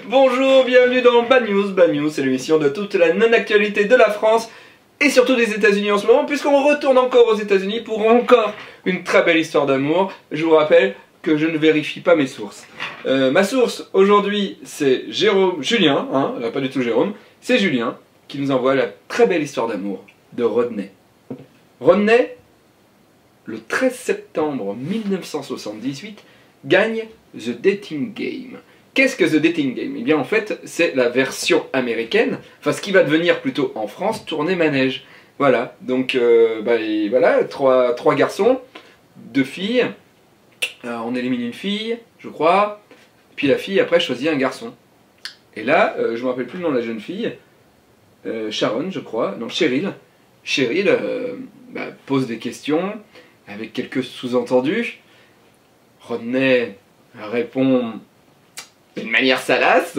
Bonjour, bienvenue dans Bad News. Bad News, c'est l'émission de toute la non-actualité de la France et surtout des États-Unis en ce moment, puisqu'on retourne encore aux États-Unis pour encore une très belle histoire d'amour. Je vous rappelle que je ne vérifie pas mes sources. Ma source aujourd'hui, c'est Julien, pas du tout Jérôme, c'est Julien qui nous envoie la très belle histoire d'amour de Rodney. Rodney, le 13 septembre 1978, gagne The Dating Game. Qu'est-ce que The Dating Game? Eh bien en fait, c'est la version américaine, enfin ce qui va devenir plutôt en France, tournée manège. Voilà, donc voilà, trois garçons, 2 filles, on élimine une fille, je crois, puis la fille après choisit un garçon. Et là, je me rappelle plus le nom de la jeune fille, Sharon je crois, non Cheryl. Cheryl pose des questions, avec quelques sous-entendus. Rodney répond d'une manière salace.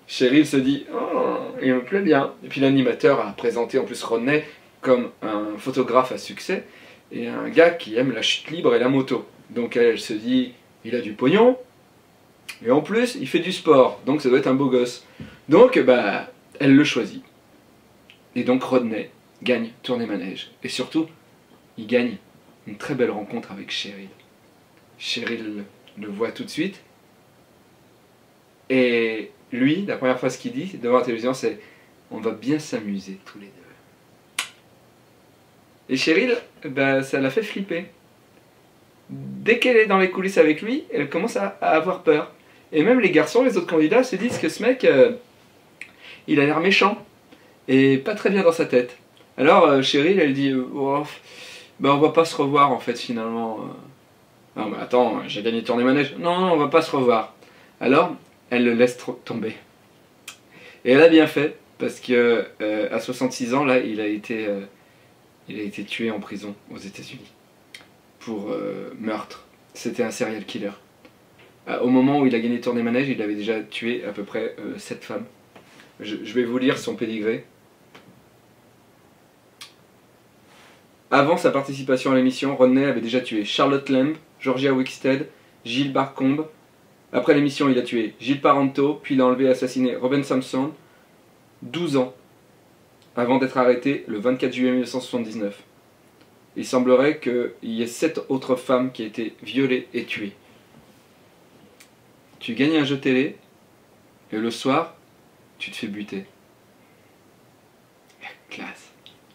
Cheryl se dit « Oh, il me plaît bien ». Et puis l'animateur a présenté en plus Rodney comme un photographe à succès et un gars qui aime la chute libre et la moto. Donc elle se dit « Il a du pognon et en plus il fait du sport, donc ça doit être un beau gosse ». Donc elle le choisit. Et donc Rodney gagne tournée manège. Et surtout, il gagne une très belle rencontre avec Cheryl. Cheryl le voit tout de suite. Et lui, la première fois ce qu'il dit devant la télévision, c'est « On va bien s'amuser tous les deux ». Et Cheryl, ça l'a fait flipper. Dès qu'elle est dans les coulisses avec lui, elle commence à avoir peur. Et même les garçons, les autres candidats, se disent que ce mec, il a l'air méchant. Et pas très bien dans sa tête. Alors Cheryl, elle dit oh, on va pas se revoir en fait finalement. Non mais attends, j'ai gagné tournée manège. Non, on va pas se revoir. Alors, elle le laisse tomber. Et elle a bien fait, parce que à 66 ans, là, il a été tué en prison aux États-Unis pour meurtre. C'était un serial killer. Au moment où il a gagné tournée manège, il avait déjà tué à peu près 7 femmes. Je vais vous lire son pédigré. Avant sa participation à l'émission, Rodney avait déjà tué Charlotte Lamb, Georgia Wickstead, Gilles Barcombe. Après l'émission, il a tué Gilles Parenteau, puis il a enlevé et assassiné Robin Sampson, 12 ans, avant d'être arrêté le 24 juillet 1979. Il semblerait qu'il y ait 7 autres femmes qui aient été violées et tuées. Tu gagnes un jeu télé, et le soir, tu te fais buter. La classe.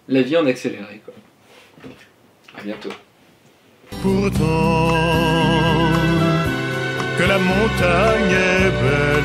La vie en accéléré, quoi. A bientôt. Pourtant que la montagne est belle,